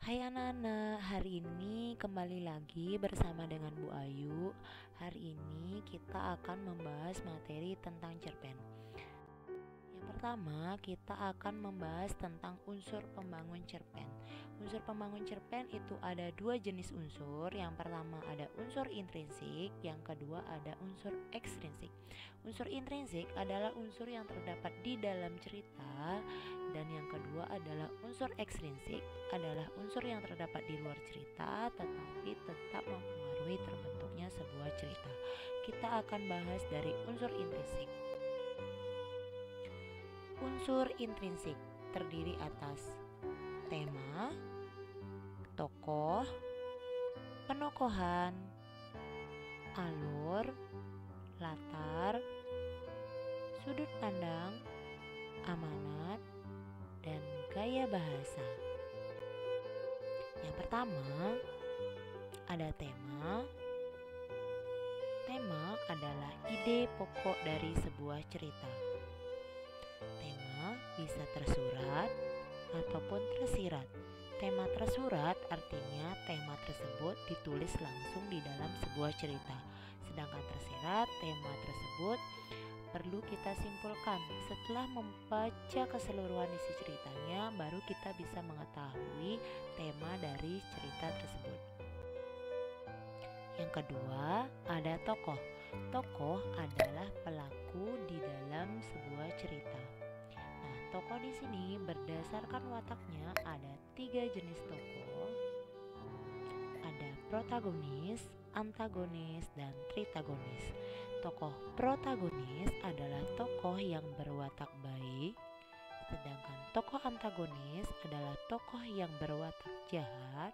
Hai anak-anak, hari ini kembali lagi bersama dengan Bu Ayu. Hari ini kita akan membahas materi tentang cerpen. Yang pertama, kita akan membahas tentang unsur pembangun cerpen. Unsur pembangun cerpen itu ada dua jenis unsur. Yang pertama ada unsur intrinsik, yang kedua ada unsur ekstrinsik. Unsur intrinsik adalah unsur yang terdapat di dalam cerita, dan yang kedua adalah unsur ekstrinsik adalah unsur yang terdapat di luar cerita tetapi tetap mempengaruhi terbentuknya sebuah cerita. Kita akan bahas dari unsur intrinsik. Unsur intrinsik terdiri atas tema, tokoh, penokohan, alur, latar, sudut pandang, amanat, dan gaya bahasa. Yang pertama, ada tema. Tema adalah ide pokok dari sebuah cerita. Tema bisa tersurat ataupun tersirat. Tema tersurat artinya tema tersebut ditulis langsung di dalam sebuah cerita. Sedangkan tersirat, tema tersebut perlu kita simpulkan. Setelah membaca keseluruhan isi ceritanya, baru kita bisa mengetahui tema dari cerita tersebut. Yang kedua, ada tokoh. Tokoh adalah pelaku di dalam sebuah cerita. Nah, tokoh di sini berdasarkan wataknya ada 3 jenis tokoh. Ada protagonis, antagonis, dan tritagonis. Tokoh protagonis adalah tokoh yang berwatak baik, sedangkan tokoh antagonis adalah tokoh yang berwatak jahat.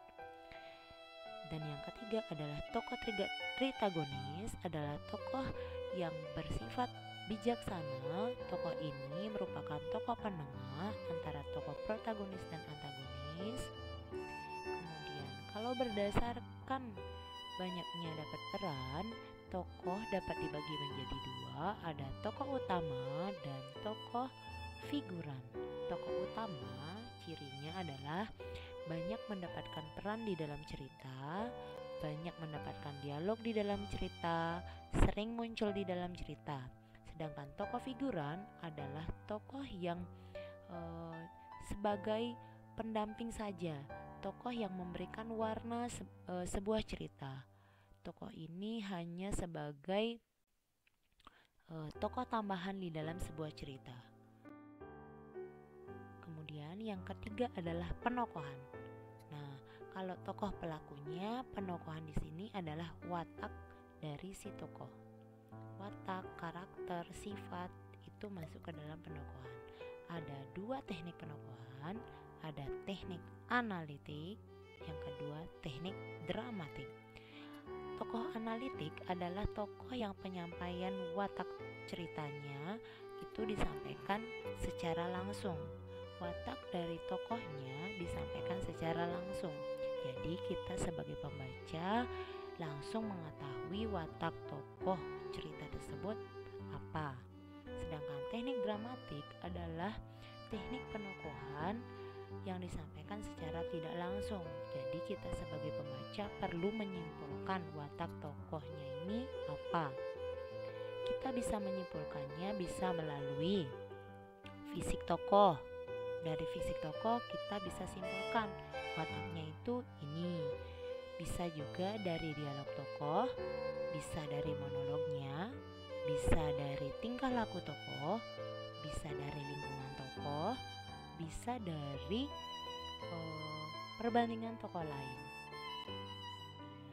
Dan yang ketiga adalah tokoh tritagonis adalah tokoh yang bersifat bijaksana. Tokoh ini merupakan tokoh penengah antara tokoh protagonis dan antagonis. Kemudian kalau berdasarkan banyaknya dapat peran, tokoh dapat dibagi menjadi dua, ada tokoh utama dan tokoh figuran. Tokoh utama cirinya adalah banyak mendapatkan peran di dalam cerita, banyak mendapatkan dialog di dalam cerita, sering muncul di dalam cerita. Sedangkan tokoh figuran adalah tokoh yang sebagai pendamping saja, tokoh yang memberikan warna sebuah cerita. Tokoh ini hanya sebagai tokoh tambahan di dalam sebuah cerita. Kemudian yang ketiga adalah penokohan. Nah, kalau tokoh pelakunya, penokohan di sini adalah watak dari si tokoh. Watak, karakter, sifat itu masuk ke dalam penokohan. Ada 2 teknik penokohan, ada teknik analitik, yang kedua teknik dramatik. Tokoh analitik adalah tokoh yang penyampaian watak ceritanya itu disampaikan secara langsung. Watak dari tokohnya disampaikan secara langsung. Jadi kita sebagai pembaca langsung mengetahui watak tokoh cerita tersebut apa. Sedangkan teknik dramatik adalah teknik penokohan yang disampaikan secara tidak langsung. Jadi kita sebagai pembaca perlu menyimpulkan watak tokohnya ini apa. Kita bisa menyimpulkannya bisa melalui fisik tokoh. Dari fisik tokoh kita bisa simpulkan wataknya itu ini. Bisa juga dari dialog tokoh, bisa dari monolognya, bisa dari tingkah laku tokoh, bisa dari lingkungan tokoh, bisa dari perbandingan tokoh lain.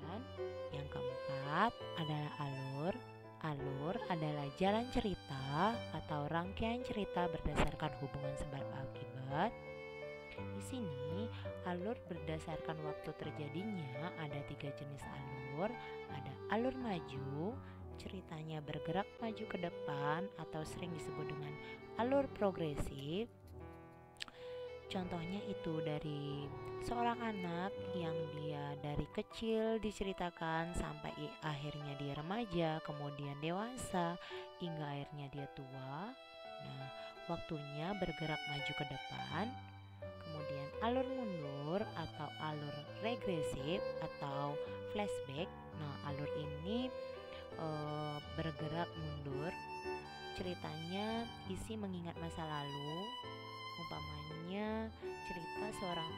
Dan yang keempat adalah alur. Alur adalah jalan cerita atau rangkaian cerita berdasarkan hubungan sebab akibat. Di sini alur berdasarkan waktu terjadinya ada 3 jenis alur. Ada alur maju, ceritanya bergerak maju ke depan atau sering disebut dengan alur progresif. Contohnya itu dari seorang anak yang dia dari kecil diceritakan sampai akhirnya dia remaja, kemudian dewasa, hingga akhirnya dia tua. Nah, waktunya bergerak maju ke depan. Kemudian alur mundur alur atau alur regresif atau flashback. Nah, alur ini bergerak mundur. Ceritanya isi mengingat masa lalu. Umpamanya cerita seorang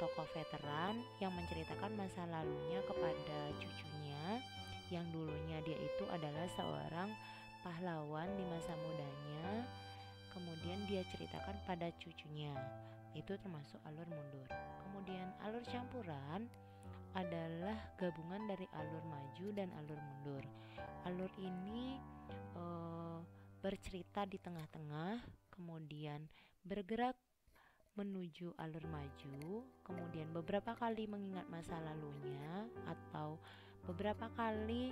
tokoh veteran yang menceritakan masa lalunya kepada cucunya, yang dulunya dia itu adalah seorang pahlawan di masa mudanya, kemudian dia ceritakan pada cucunya. Itu termasuk alur mundur. Kemudian alur campuran adalah gabungan dari alur maju dan alur mundur. Alur ini bercerita di tengah-tengah, kemudian bergerak menuju alur maju, kemudian beberapa kali mengingat masa lalunya atau beberapa kali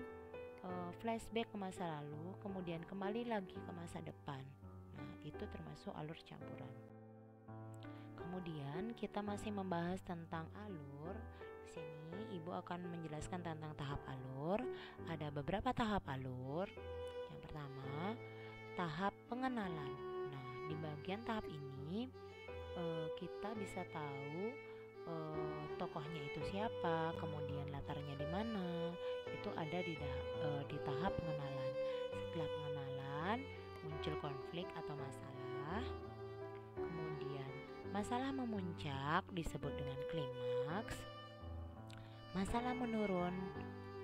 flashback ke masa lalu, kemudian kembali lagi ke masa depan. Nah, itu termasuk alur campuran. Kemudian kita masih membahas tentang alur. Di sini Ibu akan menjelaskan tentang tahap alur. Ada beberapa tahap alur. Yang pertama, tahap pengenalan. Nah, di bagian tahap ini kita bisa tahu tokohnya itu siapa, kemudian latarnya di mana. Itu ada di tahap pengenalan. Setelah pengenalan, muncul konflik atau masalah. Kemudian masalah memuncak disebut dengan klimaks. Masalah menurun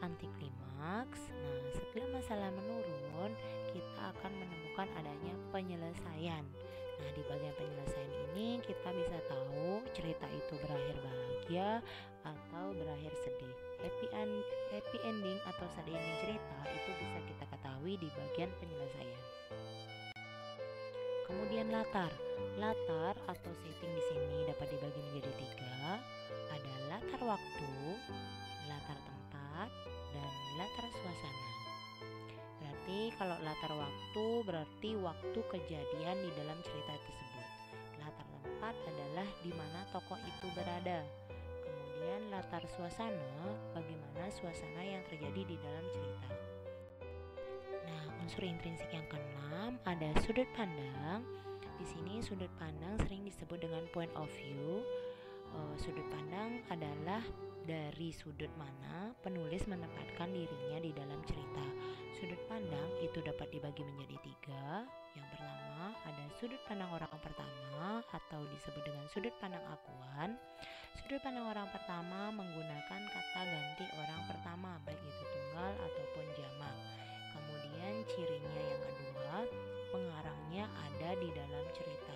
anti klimaks. Nah, setelah masalah menurun, kita akan menemukan adanya penyelesaian. Nah, di bagian penyelesaian ini kita bisa tahu cerita itu berakhir bahagia atau berakhir sedih. Happy ending atau sad ending cerita itu bisa kita ketahui di bagian penyelesaian. Kemudian latar atau setting di sini dapat dibagi menjadi 3. Ada latar waktu, latar tempat, dan latar suasana. Berarti kalau latar waktu berarti waktu kejadian di dalam cerita tersebut. Latar tempat adalah di mana tokoh itu berada. Kemudian latar suasana, bagaimana suasana yang terjadi di dalam cerita. Nah, unsur intrinsik yang keenam ada sudut pandang. Di sini sudut pandang sering disebut dengan point of view. Sudut pandang adalah dari sudut mana penulis menempatkan dirinya di dalam cerita. Sudut pandang itu dapat dibagi menjadi 3. Yang pertama ada sudut pandang orang pertama atau disebut dengan sudut pandang akuan. Sudut pandang orang pertama menggunakan kata ganti orang pertama, baik itu tunggal ataupun jamak. Kemudian cirinya yang kedua, pengarangnya ada di dalam cerita.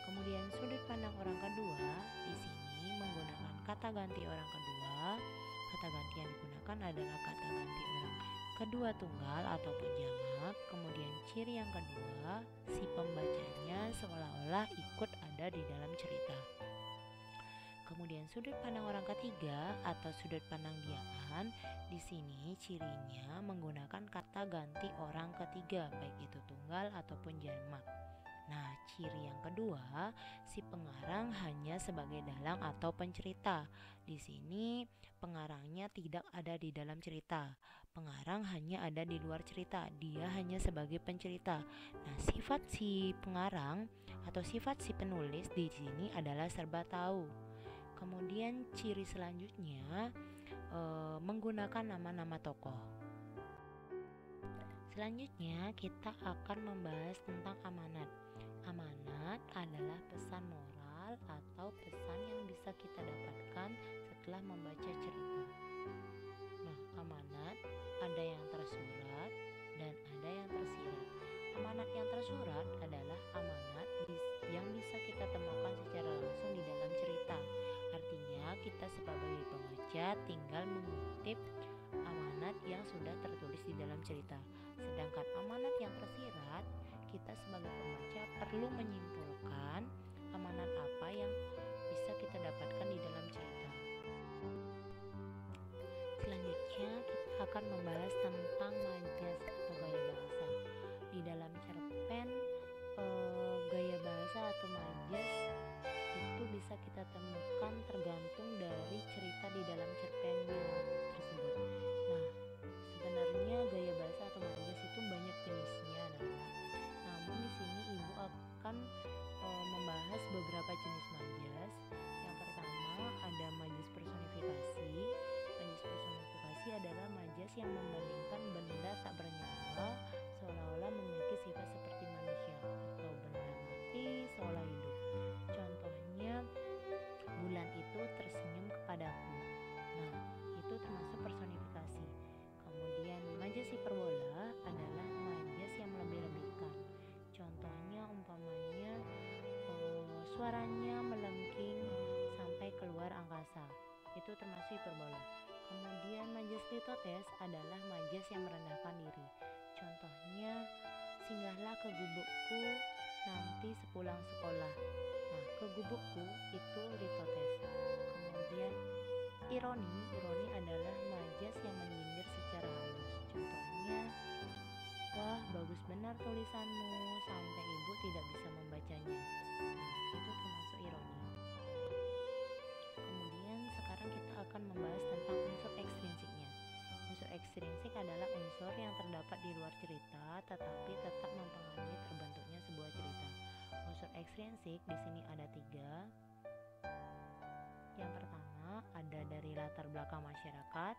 Kemudian sudut pandang orang kedua di sini menggunakan kata ganti orang kedua. Kata ganti yang digunakan adalah kata ganti orang kedua tunggal ataupun jamak. Kemudian ciri yang kedua, si pembacanya seolah-olah ikut ada di dalam cerita. Kemudian sudut pandang orang ketiga atau sudut pandang diaan, di sini cirinya menggunakan kata ganti orang ketiga, baik itu tunggal ataupun jamak. Nah, ciri yang kedua, si pengarang hanya sebagai dalang atau pencerita. Di sini pengarangnya tidak ada di dalam cerita. Pengarang hanya ada di luar cerita. Dia hanya sebagai pencerita. Nah, sifat si pengarang atau sifat si penulis di sini adalah serba tahu. Kemudian ciri selanjutnya menggunakan nama-nama tokoh. Selanjutnya kita akan membahas tentang amanat. Amanat adalah pesan moral atau pesan yang bisa kita dapatkan setelah membaca cerita. Nah, amanat ada yang tersurat dan ada yang tersirat. Amanat yang tersurat adalah amanat yang bisa kita temukan secara langsung di dalam cerita. Artinya kita sebagai pembaca tinggal mengutip amanat yang sudah tertulis di dalam cerita. Sedangkan amanat yang tersirat, kita sebagai pembaca perlu menyimpulkan amanat apa yang bisa kita dapatkan di dalam cerita. Selanjutnya kita akan membahas tentang majas atau gaya bahasa. Di dalam cerpen gaya bahasa atau majas itu bisa kita temukan tergantung dari cerita di dalam cerpennya tersebut. Nah, sebenarnya gaya bahasa atau majas itu banyak jenisnya, namun di sini Ibu akan membahas beberapa jenis majas. Suaranya melengking sampai keluar angkasa. Itu termasuk hiperbola. Kemudian majas litotes adalah majas yang merendahkan diri. Contohnya, singgahlah ke gubukku nanti sepulang sekolah. Nah, ke gubukku itu litotes. Kemudian ironi adalah majas yang menyindir secara halus. Contohnya, wah bagus benar tulisanmu sampai ibu tidak bisa membacanya. Nah, itu termasuk ironi. Kemudian sekarang kita akan membahas tentang unsur ekstrinsiknya. Unsur ekstrinsik adalah unsur yang terdapat di luar cerita tetapi tetap mempengaruhi terbentuknya sebuah cerita. Unsur ekstrinsik di sini ada 3. Yang pertama ada dari latar belakang masyarakat,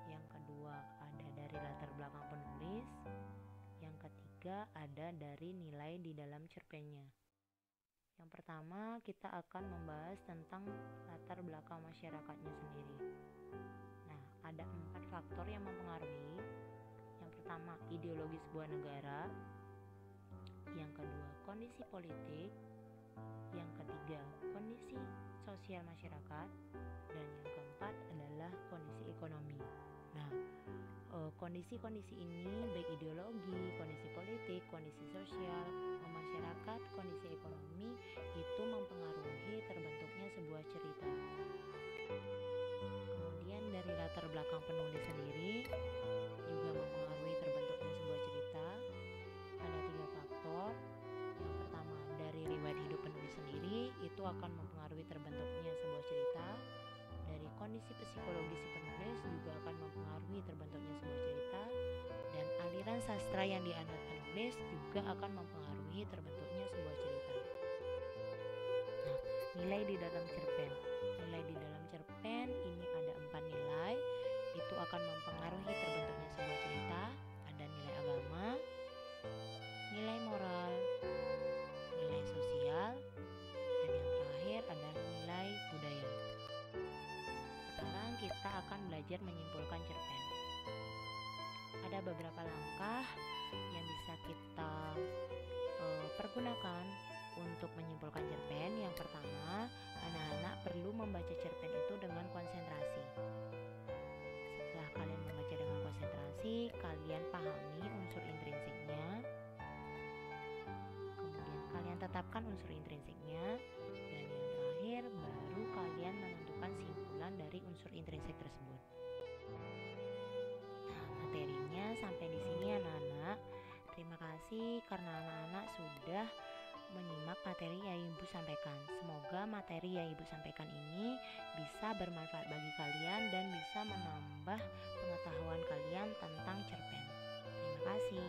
yang kedua ada dari latar belakang penulis, yang ketiga ada dari nilai di dalam cerpennya. Yang pertama kita akan membahas tentang latar belakang masyarakatnya sendiri. Nah, ada 4 faktor yang mempengaruhi. Yang pertama ideologi sebuah negara, yang kedua kondisi politik, yang ketiga kondisi sosial masyarakat, dan yang keempat adalah kondisi ekonomi. Nah, kondisi-kondisi ini baik ideologi, kondisi politik, kondisi sosial, masyarakat, kondisi ekonomi itu mempengaruhi terbentuknya sebuah cerita. Kemudian dari latar belakang penulis sendiri juga mempengaruhi terbentuknya sebuah cerita. Ada 3 faktor. Yang pertama dari riwayat hidup penulis sendiri itu akan mempengaruhi terbentuknya sebuah cerita. Dari kondisi psikologis si penulis juga akan mempengaruhi terbentuknya sebuah cerita, dan aliran sastra yang dianut penulis juga akan mempengaruhi terbentuknya sebuah cerita. Nah, nilai di dalam cerpen. Nilai di dalam cerpen ini ada 4 nilai. Itu akan mempengaruhi terbentuknya sebuah cerita. Ada nilai agama, nilai moral, nilai sosial, dan yang terakhir ada nilai budaya. Sekarang kita akan belajar menyimpulkan cerpen. Ada beberapa langkah yang bisa kita pergunakan untuk menyimpulkan cerpen. Yang pertama, anak-anak perlu membaca cerpen itu dengan konsentrasi. Setelah kalian membaca dengan konsentrasi, kalian pahami unsur intrinsiknya. Kemudian kalian tetapkan unsur intrinsiknya, dan yang terakhir baru kalian menentukan simpulan dari unsur intrinsik tersebut. Nah, materinya sampai di sini anak-anak. Terima kasih karena anak-anak sudah menyimak materi yang Ibu sampaikan. Semoga materi yang Ibu sampaikan ini bisa bermanfaat bagi kalian dan bisa menambah pengetahuan kalian tentang cerpen. Terima kasih.